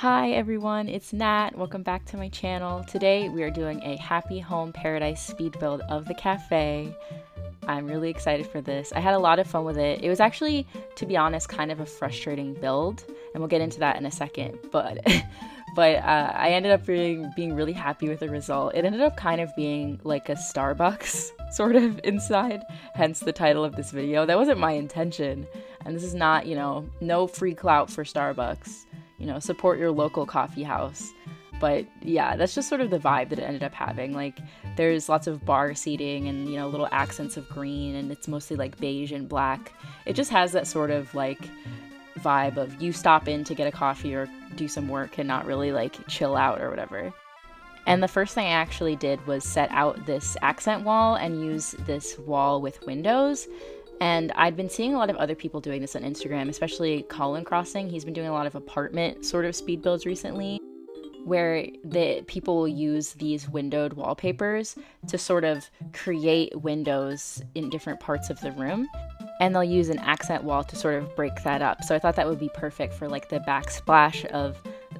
Hi everyone, it's Nat. Welcome back to my channel. Today we are doing a Happy Home Paradise speed build of the cafe. I'm really excited for this. I had a lot of fun with it. It was actually, to be honest, kind of a frustrating build, and we'll get into that in a second, but I ended up being really happy with the result. It ended up kind of being like a Starbucks sort of inside, hence the title of this video. That wasn't my intention, and this is not, no free clout for Starbucks. Support your local coffee house. But yeah, that's just sort of the vibe that it ended up having. Like, there's lots of bar seating and, little accents of green, and it's mostly like beige and black. It just has that sort of like vibe of you stop in to get a coffee or do some work and not really like chill out or whatever. And the first thing I actually did was set out this accent wall and use this wall with windows. And I'd been seeing a lot of other people doing this on Instagram, especially Colin Crossing. He's been doing a lot of apartment sort of speed builds recently, where the people will use these windowed wallpapers to sort of create windows in different parts of the room. And they'll use an accent wall to sort of break that up. So I thought that would be perfect for like the backsplash of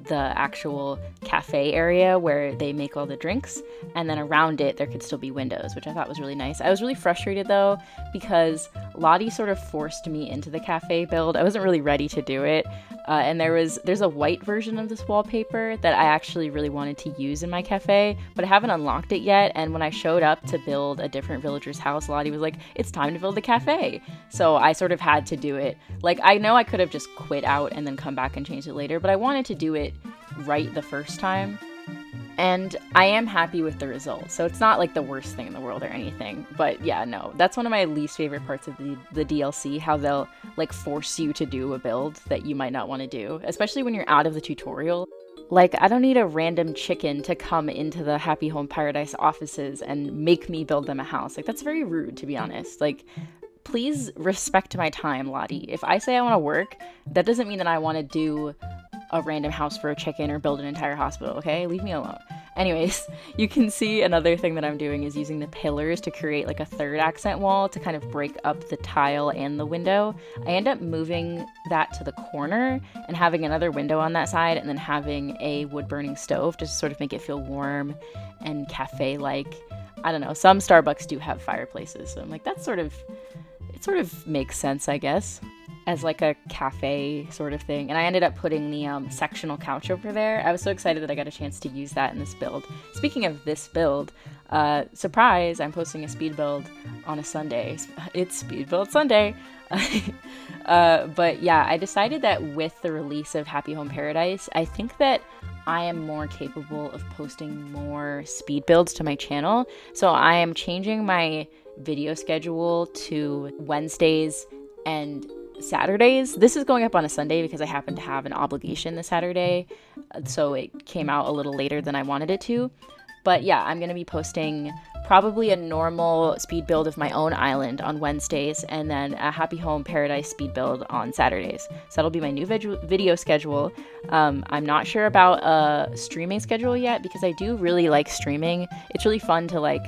the actual cafe area where they make all the drinks, and then around it there could still be windows, which I thought was really nice. I was really frustrated though because Lottie sort of forced me into the cafe build. I wasn't really ready to do it, and there's a white version of this wallpaper that I actually really wanted to use in my cafe, but I haven't unlocked it yet. And when I showed up to build a different villager's house, Lottie was like, "It's time to build a cafe." So I sort of had to do it. Like, I know I could have just quit out and then come back and change it later, but I wanted to do it right the first time. And I am happy with the result. So it's not like the worst thing in the world or anything. But yeah, no, that's one of my least favorite parts of the DLC, how they'll like force you to do a build that you might not want to do, especially when you're out of the tutorial. Like, I don't need a random chicken to come into the Happy Home Paradise offices and make me build them a house. Like, that's very rude, to be honest. Like, please respect my time, Lottie. If I say I want to work, that doesn't mean that I want to do a random house for a chicken or build an entire hospital, okay? Leave me alone. Anyways, you can see another thing that I'm doing is using the pillars to create like a third accent wall to kind of break up the tile and the window. I end up moving that to the corner and having another window on that side, and then having a wood-burning stove just to sort of make it feel warm and cafe-like. I don't know, some Starbucks do have fireplaces, so I'm like, it sort of makes sense, I guess, as like a cafe sort of thing. And I ended up putting the sectional couch over there. I was so excited that I got a chance to use that in this build. Speaking of this build, surprise, I'm posting a speed build on a Sunday. It's Speed Build Sunday. But yeah, I decided that with the release of Happy Home Paradise, I think that I am more capable of posting more speed builds to my channel. So I am changing my video schedule to Wednesdays and Saturdays. This is going up on a Sunday because I happen to have an obligation this Saturday, so it came out a little later than I wanted it to. But yeah, I'm going to be posting probably a normal speed build of my own island on Wednesdays, and then a Happy Home Paradise speed build on Saturdays. So that'll be my new video schedule. I'm not sure about a streaming schedule yet because I do really like streaming. It's really fun to like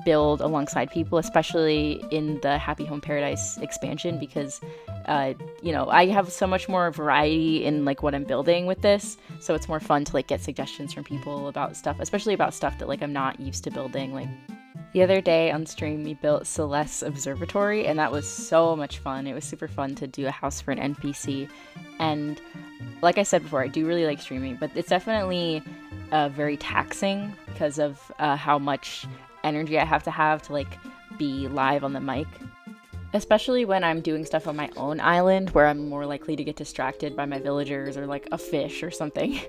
build alongside people, especially in the Happy Home Paradise expansion, because I have so much more variety in like what I'm building with this, so it's more fun to like get suggestions from people about stuff, especially about stuff that like I'm not used to building. Like the other day on stream we built Celeste's observatory, and that was so much fun. It was super fun to do a house for an NPC, and like I said before, I do really like streaming, but it's definitely very taxing because of how much energy I have to like be live on the mic, especially when I'm doing stuff on my own island where I'm more likely to get distracted by my villagers or like a fish or something.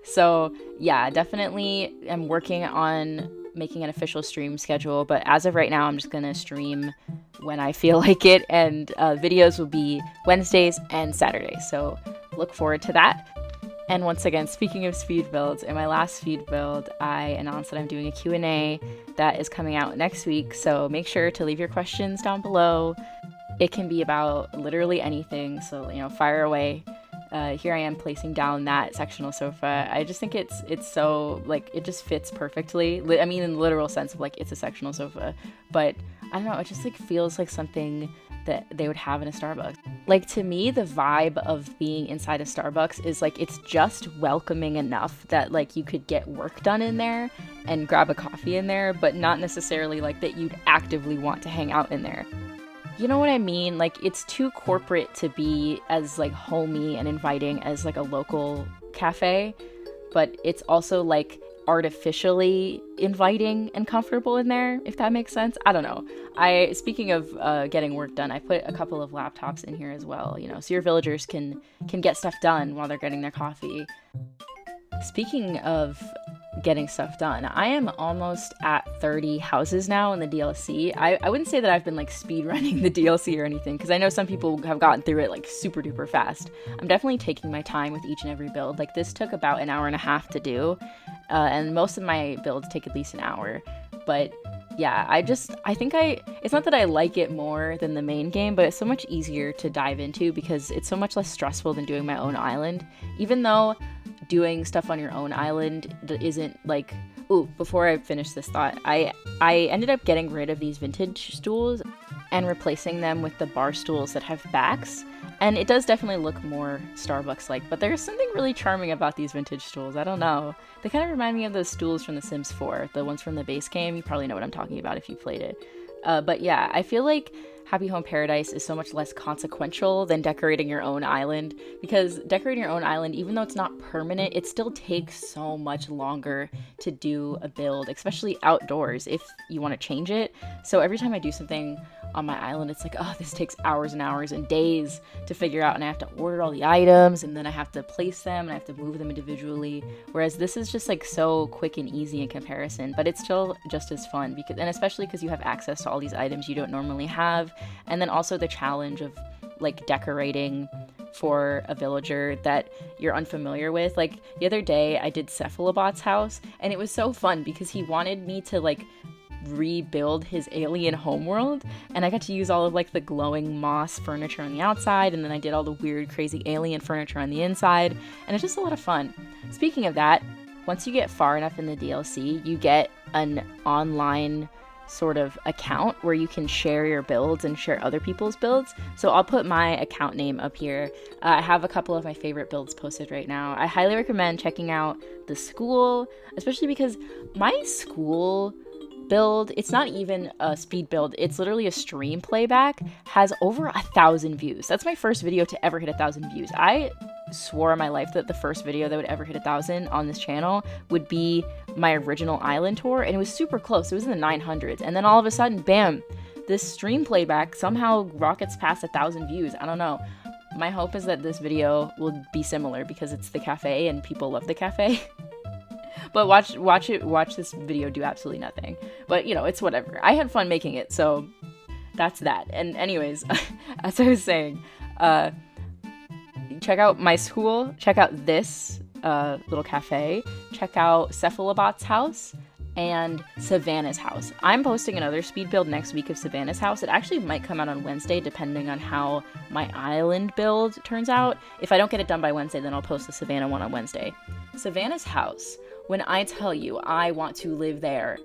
So yeah, definitely I'm working on making an official stream schedule, but as of right now I'm just gonna stream when I feel like it, and videos will be Wednesdays and Saturdays, so look forward to that. And once again, speaking of speed builds, in my last speed build, I announced that I'm doing a Q&A that is coming out next week, so make sure to leave your questions down below. It can be about literally anything, so fire away. Here I am placing down that sectional sofa. I just think it's so, like, it just fits perfectly. I mean, in the literal sense of like it's a sectional sofa, but I don't know, it just like feels like something that they would have in a Starbucks. Like, to me, the vibe of being inside a Starbucks is like, it's just welcoming enough that like you could get work done in there and grab a coffee in there, but not necessarily like that you'd actively want to hang out in there. You know what I mean? Like, it's too corporate to be as like homey and inviting as like a local cafe, but it's also like artificially inviting and comfortable in there, if that makes sense. I don't know. Speaking of getting work done, I put a couple of laptops in here as well, you know, so your villagers can get stuff done while they're getting their coffee. Speaking of getting stuff done, I am almost at 30 houses now in the DLC. I wouldn't say that I've been like speed running the DLC or anything, because I know some people have gotten through it like super duper fast. I'm definitely taking my time with each and every build. Like, this took about an hour and a half to do, and most of my builds take at least an hour. But yeah, I think it's not that I like it more than the main game, but it's so much easier to dive into because it's so much less stressful than doing my own island. Even though doing stuff on your own island isn't like... Ooh, before I finish this thought, I ended up getting rid of these vintage stools and replacing them with the bar stools that have backs. And it does definitely look more Starbucks-like, but there's something really charming about these vintage stools. I don't know. They kind of remind me of those stools from The Sims 4, the ones from the base game. You probably know what I'm talking about if you played it. But yeah, I feel like Happy Home Paradise is so much less consequential than decorating your own island, because decorating your own island, even though it's not permanent, it still takes so much longer to do a build, especially outdoors if you want to change it. So every time I do something on my island, it's like, oh, this takes hours and hours and days to figure out, and I have to order all the items, and then I have to place them, and I have to move them individually, whereas this is just like so quick and easy in comparison, but it's still just as fun, because, and especially because you have access to all these items you don't normally have, and then also the challenge of like decorating for a villager that you're unfamiliar with. Like, the other day I did Cephalobot's house, and it was so fun because he wanted me to like rebuild his alien homeworld, and I got to use all of like the glowing moss furniture on the outside, and then I did all the weird crazy alien furniture on the inside, and it's just a lot of fun. Speaking of that, once you get far enough in the DLC, you get an online sort of account where you can share your builds and share other people's builds. So I'll put my account name up here. I have a couple of my favorite builds posted right now. I highly recommend checking out the school, especially because my school build, it's not even a speed build, it's literally a stream playback, has over 1,000 views. That's my first video to ever hit 1,000 views. I swore on my life that the first video that would ever hit 1,000 on this channel would be my original island tour, and it was super close. It was in the 900s, and then all of a sudden, bam, this stream playback somehow rockets past 1,000 views. I don't know. My hope is that this video will be similar because it's the cafe and people love the cafe. But watch this video do absolutely nothing. But, you know, it's whatever. I had fun making it, so that's that. And anyways, as I was saying, check out my school, check out this little cafe, check out Cephalobot's house, and Savannah's house. I'm posting another speed build next week of Savannah's house. It actually might come out on Wednesday, depending on how my island build turns out. If I don't get it done by Wednesday, then I'll post the Savannah one on Wednesday. Savannah's house. When I tell you I want to live there,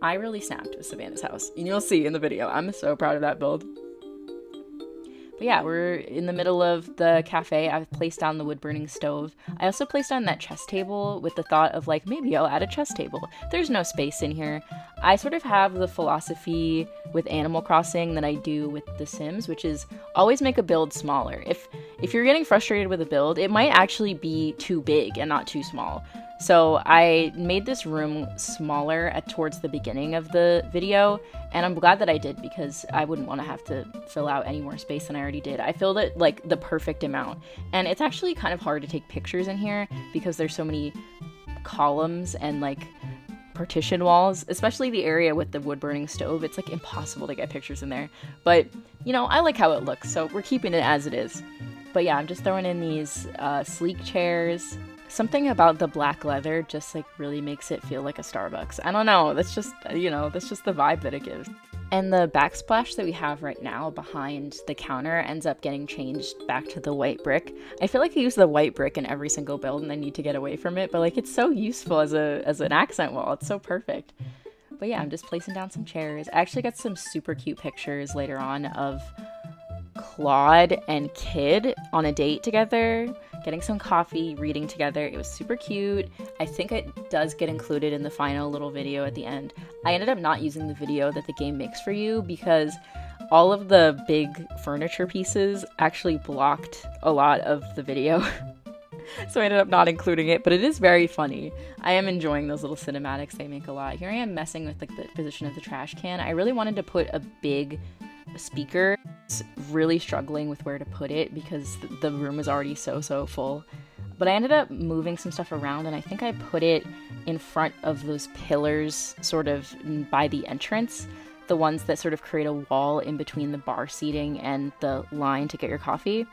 I really snapped with Savannah's house. And you'll see in the video. I'm so proud of that build. But yeah, we're in the middle of the cafe. I've placed down the wood-burning stove. I also placed down that chess table with the thought of like, maybe I'll add a chess table. There's no space in here. I sort of have the philosophy with Animal Crossing that I do with The Sims, which is always make a build smaller. If you're getting frustrated with a build, it might actually be too big and not too small. So I made this room smaller towards the beginning of the video, and I'm glad that I did because I wouldn't want to have to fill out any more space than I already did. I filled it like the perfect amount, and it's actually kind of hard to take pictures in here because there's so many columns and like partition walls, especially the area with the wood-burning stove. It's like impossible to get pictures in there, but you know, I like how it looks, so we're keeping it as it is. But yeah, I'm just throwing in these sleek chairs. Something about the black leather just like really makes it feel like a Starbucks. I don't know, that's just, you know, that's just the vibe that it gives. And the backsplash that we have right now behind the counter ends up getting changed back to the white brick. I feel like I use the white brick in every single build and I need to get away from it, but like it's so useful as an accent wall. It's so perfect. But yeah, I'm just placing down some chairs. I actually got some super cute pictures later on of Claude and Kid on a date together, getting some coffee, reading together. It was super cute. I think it does get included in the final little video at the end. I ended up not using the video that the game makes for you because all of the big furniture pieces actually blocked a lot of the video. So I ended up not including it, but it is very funny. I am enjoying those little cinematics they make a lot. Here I am messing with like the position of the trash can. I really wanted to put a big speaker. Really struggling with where to put it because the room is already so full. But I ended up moving some stuff around, and I think I put it in front of those pillars sort of by the entrance, the ones that sort of create a wall in between the bar seating and the line to get your coffee.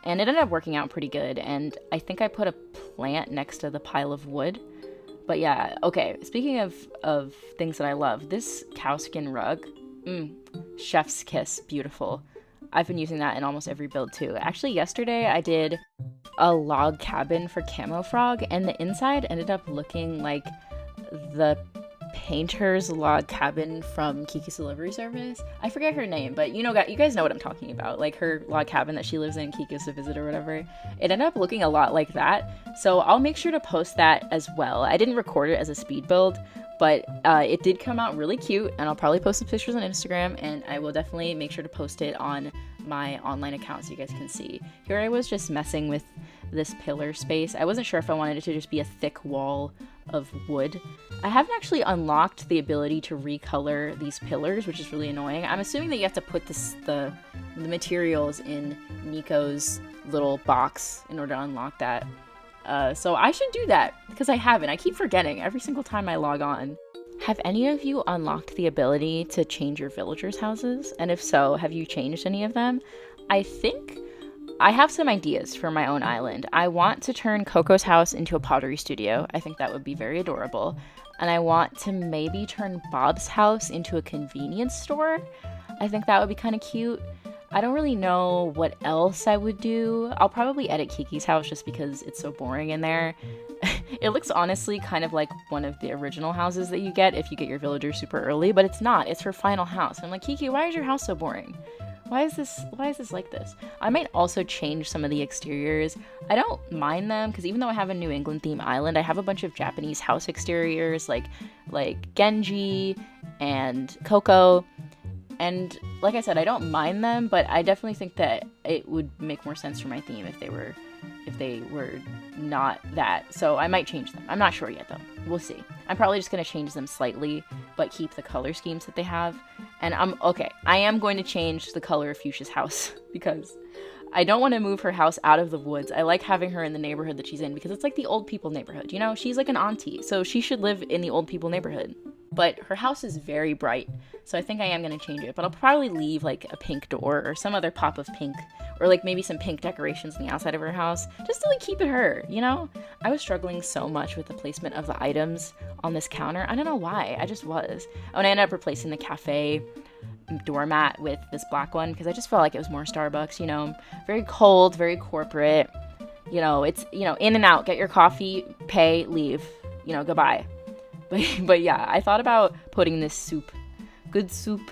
And it ended up working out pretty good, and I think I put a plant next to the pile of wood. But yeah, okay, speaking of things that I love, this cowskin rug, chef's kiss, beautiful. I've been using that in almost every build too. Actually, yesterday I did a log cabin for Camo Frog, and the inside ended up looking like the painter's log cabin from Kiki's Delivery Service. I forget her name, but you guys know what I'm talking about. Like her log cabin that she lives in, Kiki's to visit or whatever. It ended up looking a lot like that. So I'll make sure to post that as well. I didn't record it as a speed build, but it did come out really cute, and I'll probably post some pictures on Instagram, and I will definitely make sure to post it on my online account so you guys can see. Here I was just messing with this pillar space. I wasn't sure if I wanted it to just be a thick wall of wood. I haven't actually unlocked the ability to recolor these pillars, which is really annoying. I'm assuming that you have to put the materials in Nico's little box in order to unlock that. So I should do that because I haven't. I keep forgetting every single time I log on. Have any of you unlocked the ability to change your villagers' houses? And if so, have you changed any of them? I think I have some ideas for my own island. I want to turn Coco's house into a pottery studio. I think that would be very adorable. And I want to maybe turn Bob's house into a convenience store. I think that would be kind of cute. I don't really know what else I would do. I'll probably edit Kiki's house just because it's so boring in there. It looks honestly kind of like one of the original houses that you get if you get your villagers super early, but it's not. It's her final house. I'm like, Kiki, why is your house so boring? Why is this like this? I might also change some of the exteriors. I don't mind them because even though I have a New England theme island, I have a bunch of Japanese house exteriors like Genji and Coco. And like I said, I don't mind them, but I definitely think that it would make more sense for my theme if they were not that. So I might change them. I'm not sure yet though. We'll see. I'm probably just going to change them slightly, but keep the color schemes that they have. And I am going to change the color of Fuchsia's house because I don't want to move her house out of the woods. I like having her in the neighborhood that she's in because it's like the old people neighborhood. You know, she's like an auntie, so she should live in the old people neighborhood. But her house is very bright, so I think I am going to change it. But I'll probably leave like a pink door or some other pop of pink, or like maybe some pink decorations on the outside of her house, just to like keep it her, you know? I was struggling so much with the placement of the items on this counter. I don't know why, I just was. Oh, and I ended up replacing the cafe doormat with this black one because I just felt like it was more Starbucks, you know? Very cold, very corporate. You know, it's, you know, in and out, get your coffee, pay, leave, you know, goodbye. But yeah, I thought about putting this good soup,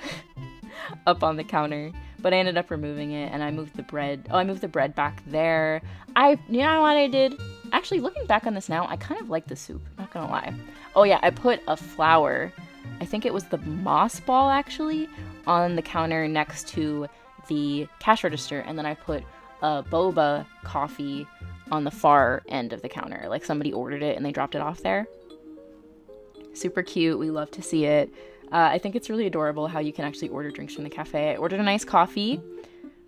up on the counter, but I ended up removing it, and I moved the bread. Oh, I moved the bread back there. You know what I did? Actually, looking back on this now, I kind of like the soup, not gonna lie. Oh yeah, I put a flower, I think it was the moss ball actually, on the counter next to the cash register, and then I put a boba coffee on the far end of the counter. Like somebody ordered it and they dropped it off there. Super cute. We love to see it. I think it's really adorable how you can actually order drinks from the cafe. I ordered a nice coffee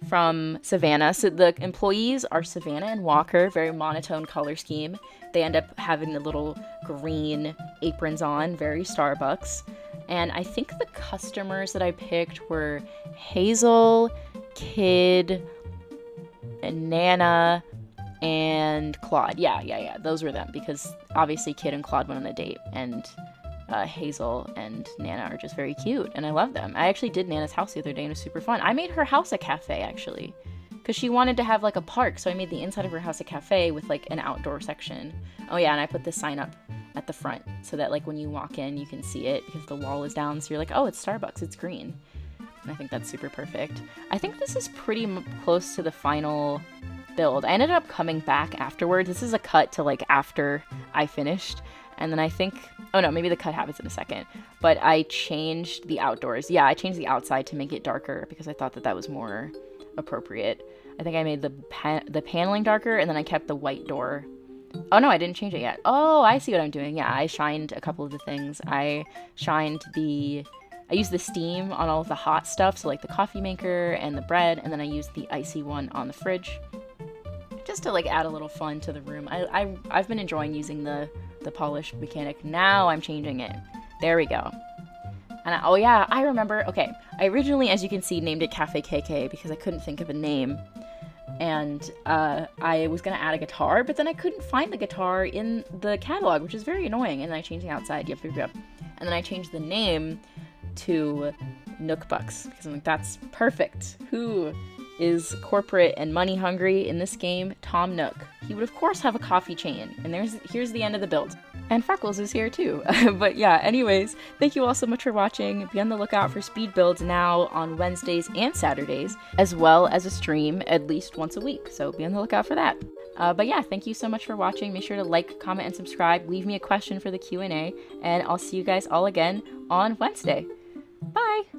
from Savannah. So the employees are Savannah and Walker, very monotone color scheme. They end up having the little green aprons on, very Starbucks. And I think the customers that I picked were Hazel, Kid, and Nana, and Claude. Yeah. Those were them because obviously Kid and Claude went on a date, and Hazel and Nana are just very cute, and I love them. I actually did Nana's house the other day, and it was super fun. I made her house a cafe, actually, because she wanted to have, like, a park, so I made the inside of her house a cafe with, like, an outdoor section. Oh, yeah, and I put the sign up at the front so that, like, when you walk in, you can see it, because the wall is down, so you're like, oh, it's Starbucks, it's green. And I think that's super perfect. I think this is pretty close to the final build. I ended up coming back afterwards. This is a cut to like after I finished. And then I think, oh no, maybe the cut happens in a second. But I changed the outdoors. Yeah, I changed the outside to make it darker because I thought that that was more appropriate. I think I made the paneling darker, and then I kept the white door. Oh no, I didn't change it yet. Oh, I see what I'm doing. Yeah, I shined a couple of the things. I used the steam on all of the hot stuff, so like the coffee maker and the bread, and then I used the icy one on the fridge. Just to like add a little fun to the room. I've been enjoying using the polish mechanic. Now I'm changing it. There we go. And oh yeah, I remember. Okay, I originally, as you can see, named it Cafe KK because I couldn't think of a name. And I was gonna add a guitar, but then I couldn't find the guitar in the catalog, which is very annoying. And then I changed the outside. Yep. And then I changed the name to Nook Bucks because I'm like, that's perfect. Who is corporate and money hungry in this game? Tom Nook. He would of course have a coffee chain. And here's the end of the build. And Freckles is here too. But yeah, anyways, thank you all so much for watching. Be on the lookout for speed builds now on Wednesdays and Saturdays, as well as a stream at least once a week. So be on the lookout for that. But yeah, thank you so much for watching. Make sure to like, comment, and subscribe. Leave me a question for the Q&A, and I'll see you guys all again on Wednesday. Bye!